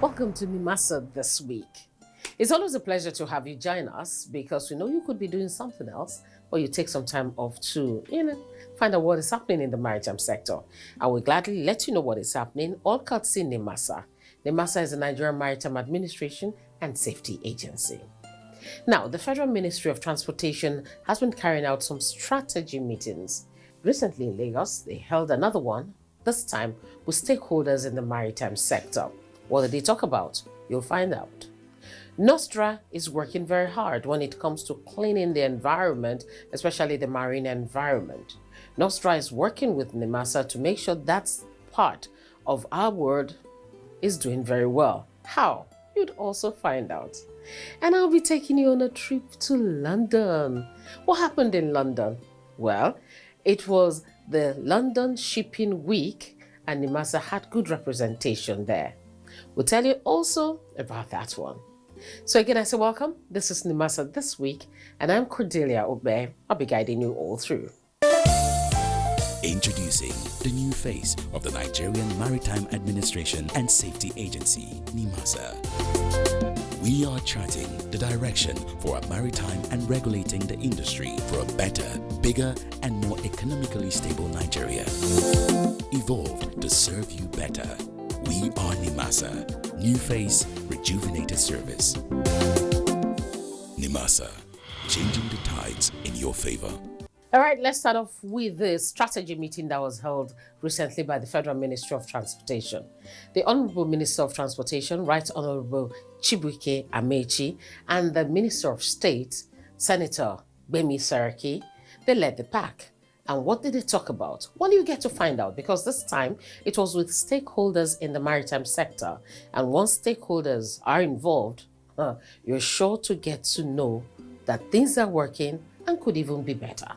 Welcome to NIMASA this week. It's always a pleasure to have you join us because we know you could be doing something else, but you take some time off to, find out what is happening in the maritime sector. I will gladly let you know what is happening, all courtesy NIMASA. NIMASA is the Nigerian Maritime Administration and Safety Agency. Now, the Federal Ministry of Transportation has been carrying out some strategy meetings. Recently in Lagos, they held another one, this time with stakeholders in the maritime sector. What did they talk about? You'll find out. Nostra is working very hard when it comes to cleaning the environment, especially the marine environment. Nostra is working with NIMASA to make sure that part of our world is doing very well. How? You'd also find out. And I'll be taking you on a trip to London. What happened in London? Well, it was the London Shipping Week and NIMASA had good representation there. We'll tell you also about that one. So again, I say welcome. This is NIMASA This Week, and I'm Cordelia Obe. I'll be guiding you all through. Introducing the new face of the Nigerian Maritime Administration and Safety Agency, NIMASA. We are charting the direction for our maritime and regulating the industry for a better, bigger, and more economically stable Nigeria. Evolved to serve you better. We are NIMASA. New face, rejuvenated service. NIMASA. Changing the tides in your favor. All right, let's start off with the strategy meeting that was held recently by the Federal Ministry of Transportation. The Honorable Minister of Transportation, Right Honorable Chibuike Amechi, and the Minister of State, Senator Gbemi Saraki, they led the pack. And what did they talk about? Well, you get to find out because this time it was with stakeholders in the maritime sector. And once stakeholders are involved, you're sure to get to know that things are working and could even be better.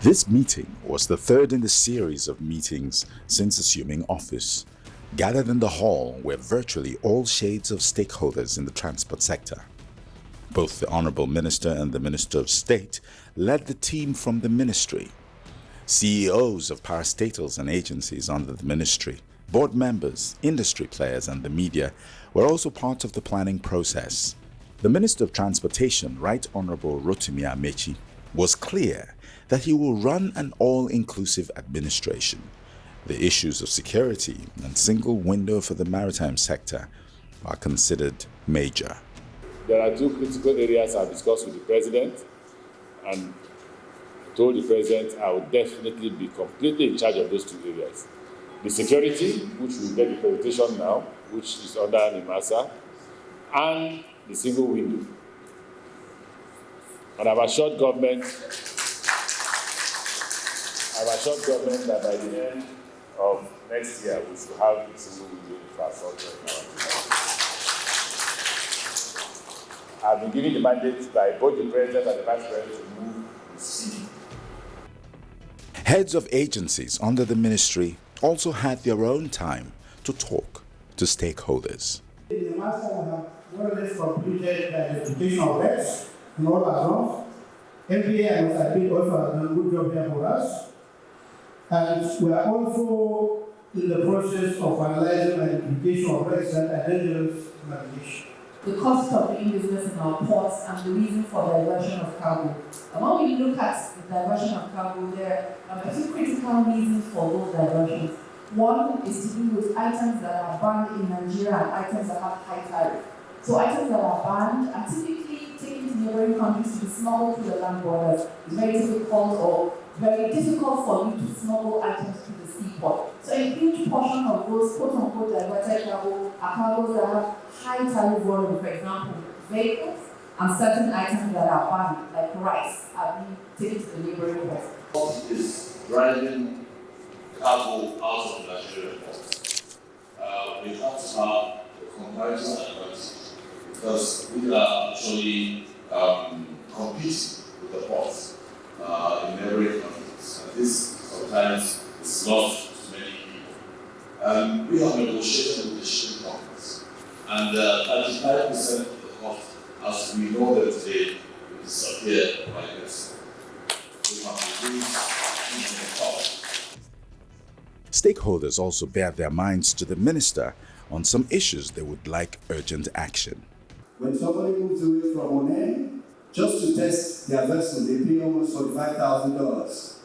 This meeting was the third in the series of meetings since assuming office. Gathered in the hall were virtually all shades of stakeholders in the transport sector. Both the Honorable Minister and the Minister of State led the team from the ministry. CEOs of parastatals and agencies under the ministry, board members, industry players, and the media were also part of the planning process. The Minister of Transportation, Right Honorable Rotimi Amechi, was clear that he will run an all-inclusive administration. The issues of security and single window for the maritime sector are considered major. There are two critical areas I've discussed with the President, and I told the President I would definitely be completely in charge of those two areas. The security, which we get accreditation now, which is under NIMASA, and the single window. And I've assured government that by the end of next year, we should have the single window infrastructure in our country. I've been given the mandate by both the President and the Vice President to move with speed. Heads of agencies under the ministry also had their own time to talk to stakeholders. In the NIMASA, we have more or less completed the identification of reps in all our zones. MPA and SIP also have done a good job here for us. And we are also in the process of finalizing identification of reps and dangerous navigation. The cost of doing business in our ports and the reason for diversion of cargo. And when we look at the diversion of cargo, there are two critical reasons for those diversions. One is to do with items that are banned in Nigeria and items that have high tariff. So items that are banned are typically taken to neighboring countries to be smuggled to the land borders. It's very difficult for you to smuggle items to the seaport. So a huge portion of those quote-unquote diverted cargo are cargoes that have high tariff volume, for example, vehicles and certain items that are banned, like rice, are being taken to the neighboring ports. Is driving cargo out of Nigeria ports. We have to have a comparison advantage because we are actually competing with the ports in neighboring countries. And this sometimes is lost to many people. We have negotiated with the shipping companies, and 35% of the cost, as we know that today, will disappear by this. We have reduced the cost. Stakeholders also bared their minds to the minister on some issues they would like urgent action. When somebody moves away from Onen, just to test their vessel, they pay almost $45,000.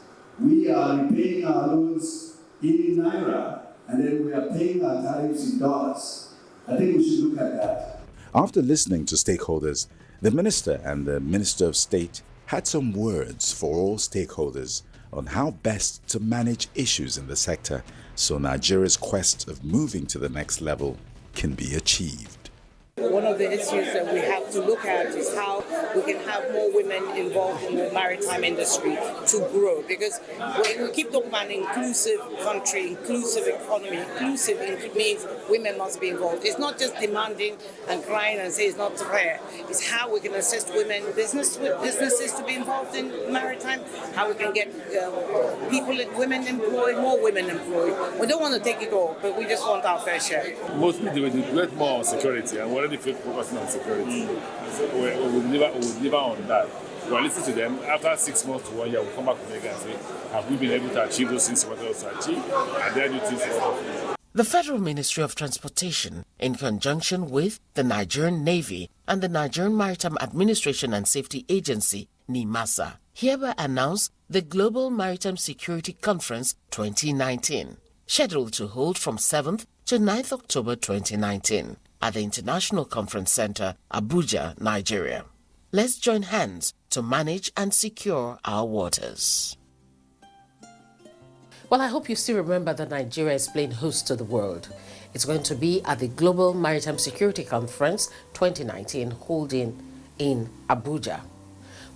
We are repaying our loans in Naira, and then we are paying our tariffs in dollars. I think we should look at that. After listening to stakeholders, the minister and the Minister of State had some words for all stakeholders on how best to manage issues in the sector so Nigeria's quest of moving to the next level can be achieved. One of the issues that we have to look at is how we can have more women involved in the maritime industry to grow. Because when we keep talking about an inclusive country, inclusive economy, inclusive means women must be involved. It's not just demanding and crying and saying it's not fair. It's how we can assist women, businesses to be involved in maritime, how we can get women employed, more women employed. We don't want to take it all, but we just want our fair share. Mostly they will debate more on security, and we're already focusing on security. So we'll deliver on that. We'll listen to them. After 6 months to 1 year, we'll come back to them and say, have we been able to achieve those things we wanted us to achieve? And then do things for The Federal Ministry of Transportation, in conjunction with the Nigerian Navy and the Nigerian Maritime Administration and Safety Agency, NIMASA, hereby announced the Global Maritime Security Conference 2019, scheduled to hold from 7th to 9th October 2019 at the International Conference Center, Abuja, Nigeria. Let's join hands to manage and secure our waters. Well, I hope you still remember that Nigeria is playing host to the world. It's going to be at the Global Maritime Security Conference 2019 holding in Abuja.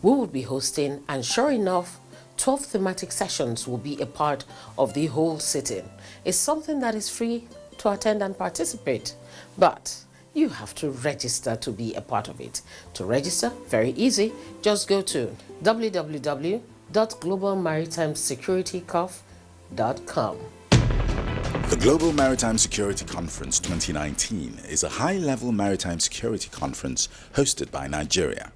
We will be hosting, and sure enough, 12 thematic sessions will be a part of the whole sitting. It's something that is free to attend and participate, but you have to register to be a part of it. To register, very easy. Just go to www.globalmaritimeSecurityConf.com. The Global Maritime Security Conference 2019 is a high-level maritime security conference hosted by Nigeria.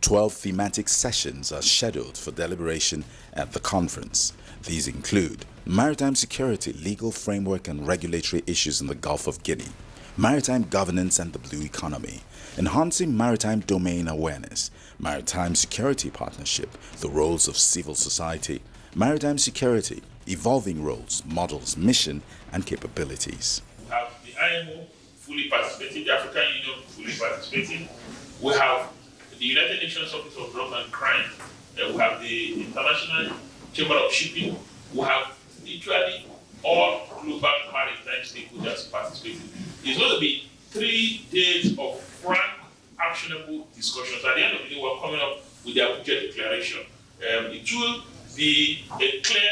12 thematic sessions are scheduled for deliberation at the conference. These include maritime security, legal framework and regulatory issues in the Gulf of Guinea, maritime governance and the blue economy, enhancing maritime domain awareness, maritime security partnership, the roles of civil society, maritime security, evolving roles, models, mission and capabilities. We have the IMO fully participating, the African Union fully participating. We have the United Nations Office of Drug and Crime. We have the International Chamber of Shipping. We have literally all global maritime stakeholders participating. It's going to be 3 days of frank, actionable discussions. At the end of the day, we're coming up with the Abuja Declaration. It will be a clear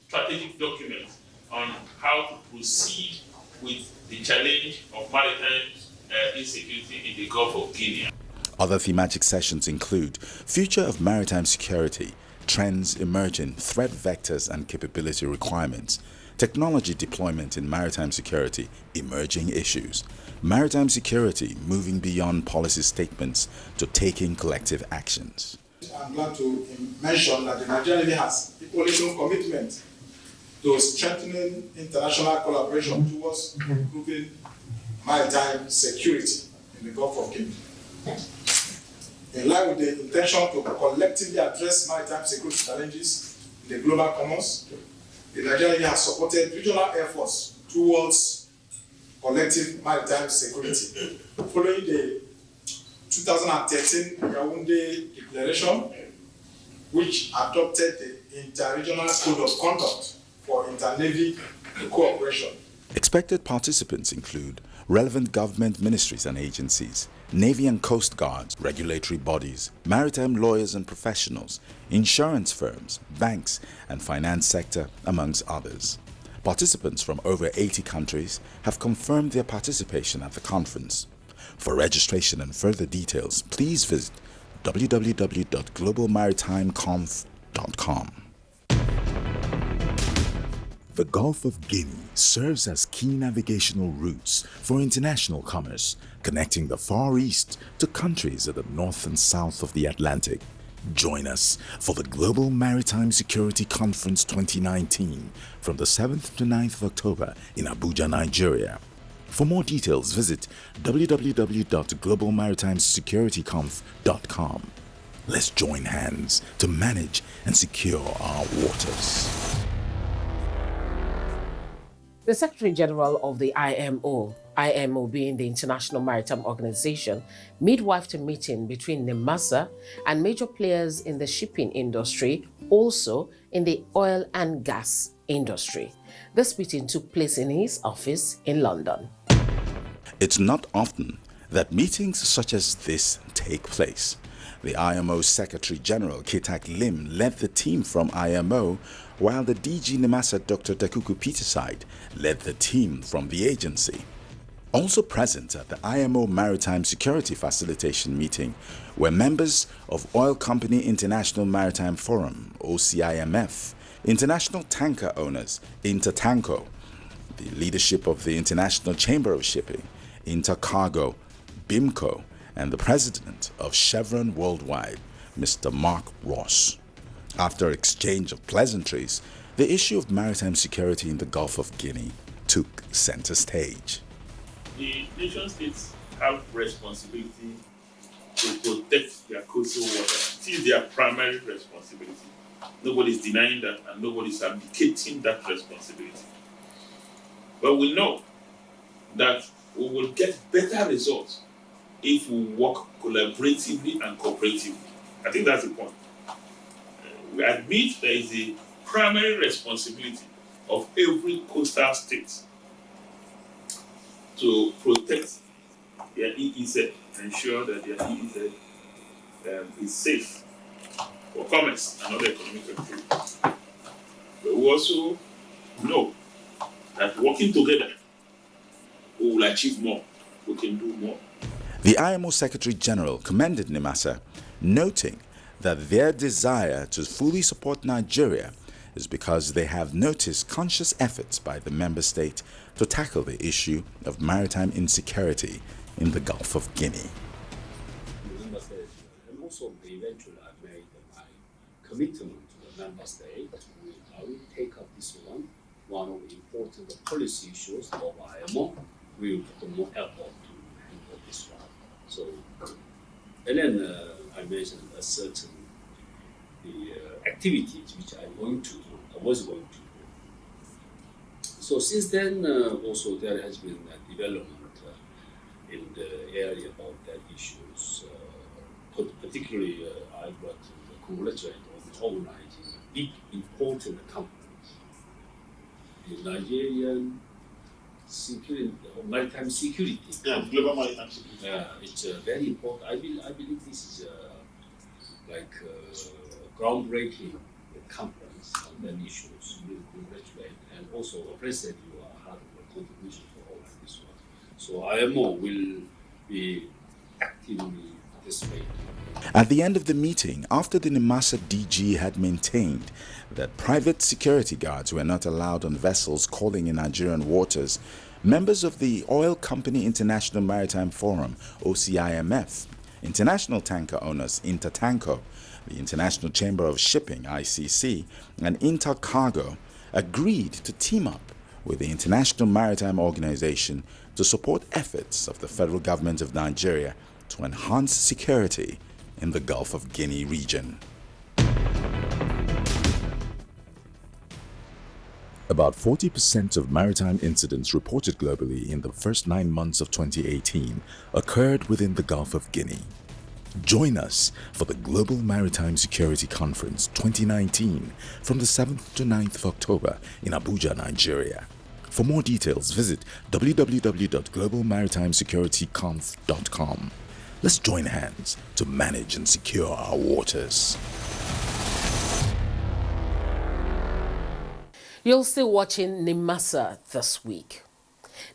strategic document on how to proceed with the challenge of maritime insecurity in the Gulf of Guinea. Other thematic sessions include future of maritime security, trends emerging, threat vectors and capability requirements, technology deployment in maritime security, emerging issues, maritime security moving beyond policy statements to taking collective actions. I'm glad to mention that the Nigerian Navy has equally shown commitment to strengthening international collaboration towards improving maritime security in the Gulf of Guinea. In line with the intention to collectively address maritime security challenges in the global commons, the Nigerian Navy has supported regional efforts towards collective maritime security. Following the 2013 Yaoundé Declaration, which adopted the Interregional Code of Conduct for Inter-Navy Cooperation. Expected participants include relevant government ministries and agencies, Navy and Coast Guards, regulatory bodies, maritime lawyers and professionals, insurance firms, banks and finance sector, amongst others. Participants from over 80 countries have confirmed their participation at the conference. For registration and further details, please visit www.globalmaritimeconf.com. The Gulf of Guinea serves as key navigational routes for international commerce, connecting the Far East to countries at the north and south of the Atlantic. Join us for the Global Maritime Security Conference 2019 from the 7th to 9th of October in Abuja, Nigeria. For more details, visit www.globalmaritimeSecurityConf.com. Let's join hands to manage and secure our waters. The Secretary General of the IMO being the International Maritime Organization, midwifed a meeting between NIMASA and major players in the shipping industry, also in the oil and gas industry. This meeting took place in his office in London. It's not often that meetings such as this take place. The IMO Secretary General Kitak Lim led the team from IMO, while the DG NIMASA Dr. Dakuku Peterside led the team from the agency. Also present at the IMO Maritime Security Facilitation meeting were members of Oil Company International Maritime Forum, OCIMF, International Tanker Owners, Intertanko, the leadership of the International Chamber of Shipping, Intercargo, BIMCO, and the president of Chevron Worldwide, Mr. Mark Ross. After exchange of pleasantries, the issue of maritime security in the Gulf of Guinea took center stage. The nation states have responsibility to protect their coastal waters. It is their primary responsibility. Nobody is denying that, and nobody is abdicating that responsibility. But we know that we will get better results if we work collaboratively and cooperatively. I think that's the point. We admit there is a primary responsibility of every coastal state to protect their EEZ, ensure that their EEZ is safe for commerce and other economic activity. But we also know that working together, we will achieve more. We can do more. The IMO Secretary General commended NIMASA, noting that their desire to fully support Nigeria is because they have noticed conscious efforts by the member state to tackle the issue of maritime insecurity in the Gulf of Guinea. And also eventually I made my commitment to the member state. I will take up this one of the important policy issues of IMO. We will put more effort to handle this one. So, and then I mentioned a certain activities which I was going to do. So since then, also there has been a development in the area about that issues. Particularly, I got to congratulate on organizing big important conference. The Nigerian maritime security. Yeah, global maritime security. It's very important. I believe this is like groundbreaking conference on that issues. We congratulate, and also appreciate your hard contribution for all of this one. So IMO will be actively participating. At the end of the meeting, after the NIMASA DG had maintained that private security guards were not allowed on vessels calling in Nigerian waters, members of the Oil Company International Maritime Forum, OCIMF, International Tanker Owners, Intertanko, the International Chamber of Shipping, ICC, and Intercargo agreed to team up with the International Maritime Organization to support efforts of the federal government of Nigeria to enhance security in the Gulf of Guinea region. About 40% of maritime incidents reported globally in the first 9 months of 2018 occurred within the Gulf of Guinea. Join us for the Global Maritime Security Conference 2019 from the 7th to 9th of October in Abuja, Nigeria. For more details, visit www.globalmaritimeSecurityConf.com. Let's join hands to manage and secure our waters. You're still watching NIMASA this week.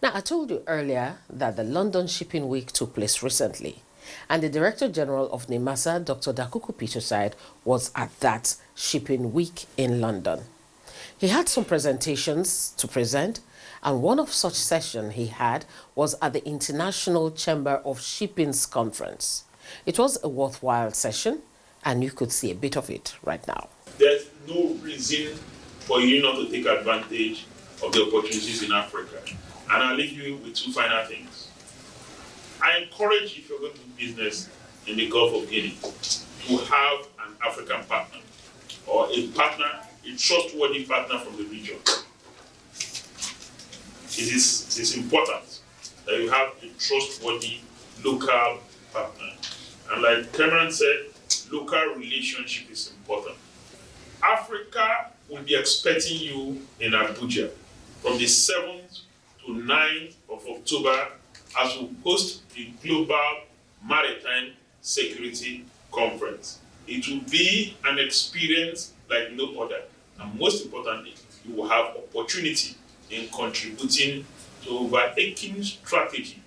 Now, I told you earlier that the London Shipping Week took place recently, and the Director General of NIMASA, Dr. Dakuku Peterside, was at that Shipping Week in London. He had some presentations to present, and one of such sessions he had was at the International Chamber of Shipping's conference. It was a worthwhile session, And you could see a bit of it right now. There's no reason for you not to take advantage of the opportunities in Africa. And I'll leave you with two final things. I encourage, if you're going to do business in the Gulf of Guinea, to have an African partner, or a partner, a trustworthy partner from the region. It is important that you have a trustworthy local partner. And like Cameron said, local relationship is important. Africa will be expecting you in Abuja from the 7th to 9th of October as we host the Global Maritime Security Conference. It will be an experience like no other. And most importantly, you will have opportunity in contributing to overarching strategy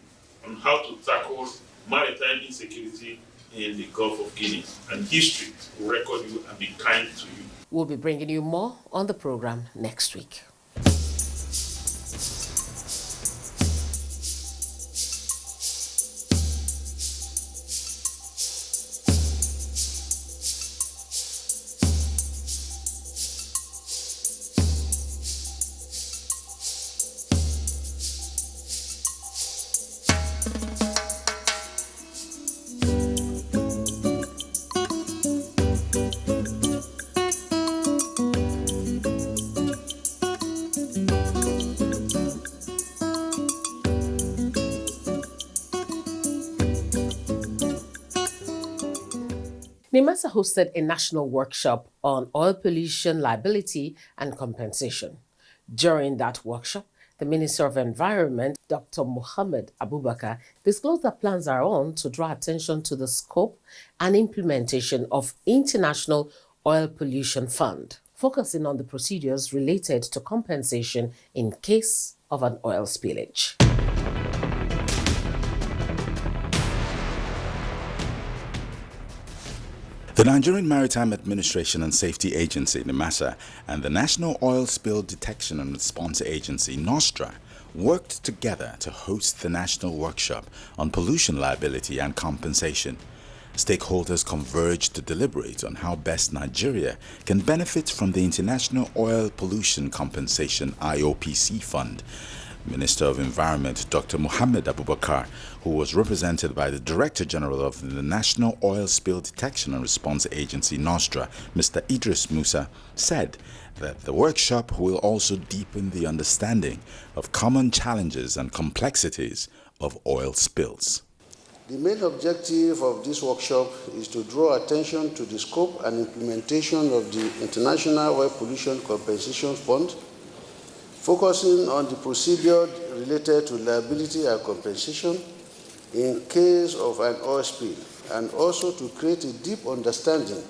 on how to tackle maritime insecurity in the Gulf of Guinea. And history will record you and be kind to you. We'll be bringing you more on the program next week. NIMASA hosted a national workshop on oil pollution liability and compensation. During that workshop, the Minister of Environment, Dr. Mohammed Abubakar, disclosed that plans are on to draw attention to the scope and implementation of International Oil Pollution Fund, focusing on the procedures related to compensation in case of an oil spillage. The Nigerian Maritime Administration and Safety Agency, NIMASA, and the National Oil Spill Detection and Response Agency, NOSTRA, worked together to host the national workshop on pollution liability and compensation. Stakeholders converged to deliberate on how best Nigeria can benefit from the International Oil Pollution Compensation IOPC Fund. Minister of Environment Dr. Mohammed Abubakar, who was represented by the Director General of the National Oil Spill Detection and Response Agency, NOSTRA, Mr. Idris Musa, said that the workshop will also deepen the understanding of common challenges and complexities of oil spills. The main objective of this workshop is to draw attention to the scope and implementation of the International Oil Pollution Compensation Fund, focusing on the procedure related to liability and compensation in case of an oil spill, and also to create a deep understanding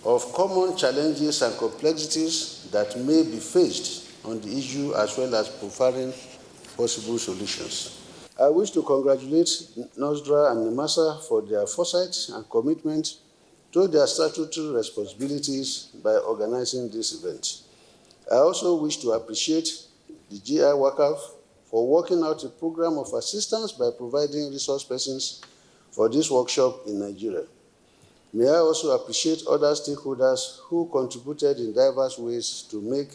of common challenges and complexities that may be faced on the issue, as well as providing possible solutions. I wish to congratulate NOSDRA and NIMASA for their foresight and commitment to their statutory responsibilities by organizing this event. I also wish to appreciate the GI WACAF for working out a program of assistance by providing resource persons for this workshop in Nigeria. May I also appreciate other stakeholders who contributed in diverse ways to make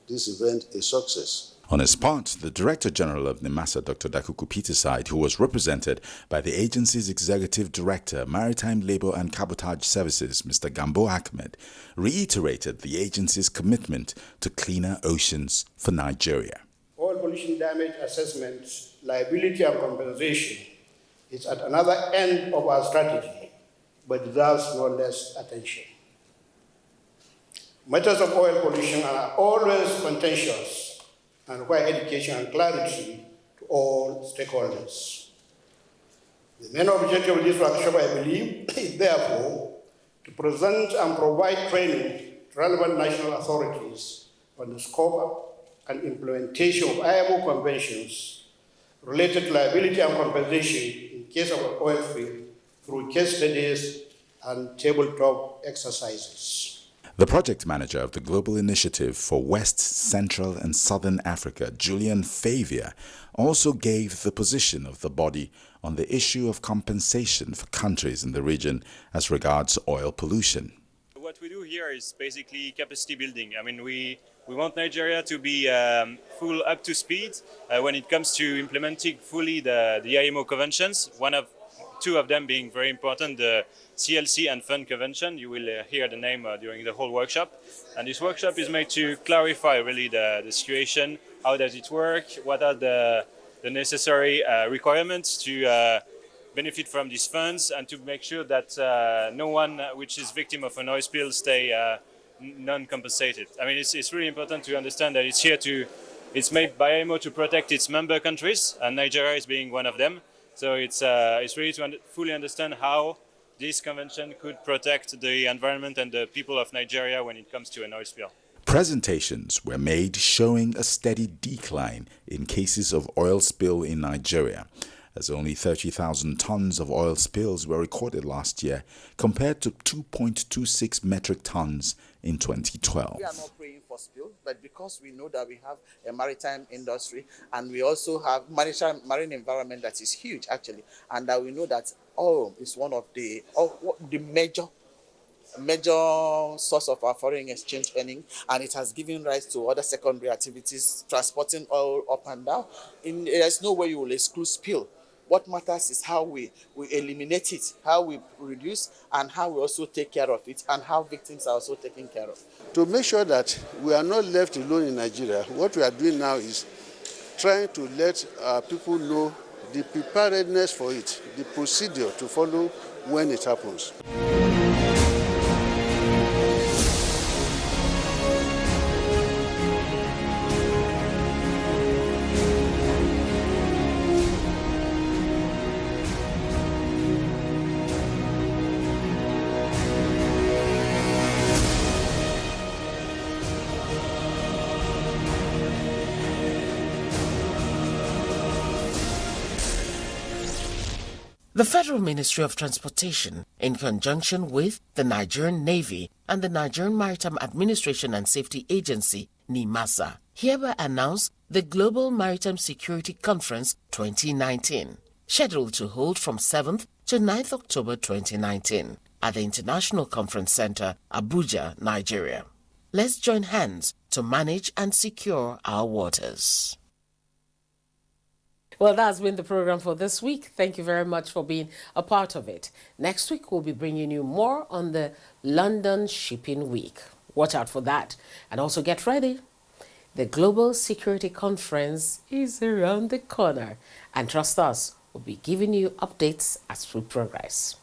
this event a success. On his part, the Director General of NIMASA, Dr. Dakuku Peterside, who was represented by the agency's Executive Director, Maritime Labour and Cabotage Services, Mr. Gambo Ahmed, reiterated the agency's commitment to cleaner oceans for Nigeria. Oil pollution damage assessment, liability and compensation is at another end of our strategy, but deserves no less attention. Matters of oil pollution are always contentious and require education and clarity to all stakeholders. The main objective of this workshop, I believe, is therefore to present and provide training to relevant national authorities on the scope and implementation of IMO conventions related to liability and compensation in case of an oil spill through case studies and tabletop exercises. The project manager of the Global Initiative for West, Central and Southern Africa, Julian Favia, also gave the position of the body on the issue of compensation for countries in the region as regards oil pollution. What we do here is basically capacity building. I mean, we want Nigeria to be full up to speed when it comes to implementing fully the IMO conventions. Two of them being very important, the CLC and FUN convention. You will hear the name during the whole workshop. And this workshop is made to clarify really the situation, how does it work, what are the necessary requirements to benefit from these funds, and to make sure that no one which is victim of an oil spill stay non-compensated. I mean, it's really important to understand that it's made by IMO to protect its member countries, and Nigeria is being one of them. So it's really to fully understand how this convention could protect the environment and the people of Nigeria when it comes to an oil spill. Presentations were made showing a steady decline in cases of oil spill in Nigeria, as only 30,000 tons of oil spills were recorded last year compared to 2.26 metric tons in 2012. We are not praying for spill, but because we know that we have a maritime industry and we also have marine environment that is huge actually, and that we know that oil is one of the major source of our foreign exchange earning, and it has given rise to other secondary activities, transporting oil up and down. There's no way you will exclude spill. What matters is how we eliminate it, how we reduce, and how we also take care of it, and how victims are also taken care of. To make sure that we are not left alone in Nigeria, what we are doing now is trying to let people know the preparedness for it, the procedure to follow when it happens. The Federal Ministry of Transportation, in conjunction with the Nigerian Navy and the Nigerian Maritime Administration and Safety Agency, NIMASA, hereby announced the Global Maritime Security Conference 2019, scheduled to hold from 7th to 9th October 2019 at the International Conference Center, Abuja, Nigeria. Let's join hands to manage and secure our waters. Well, that's been the program for this week. Thank you very much for being a part of it. Next week, we'll be bringing you more on the London Shipping Week. Watch out for that. And also get ready. The Global Security Conference is around the corner. And trust us, we'll be giving you updates as we progress.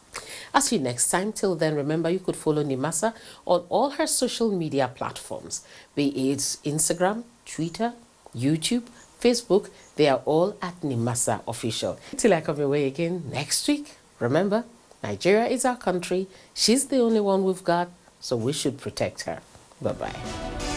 I'll see you next time. Till then, remember you could follow NIMASA on all her social media platforms, be it Instagram, Twitter, YouTube, Facebook. They are all at NIMASA Official. Till I come your way again next week, remember, Nigeria is our country. She's the only one we've got, so we should protect her. Bye-bye.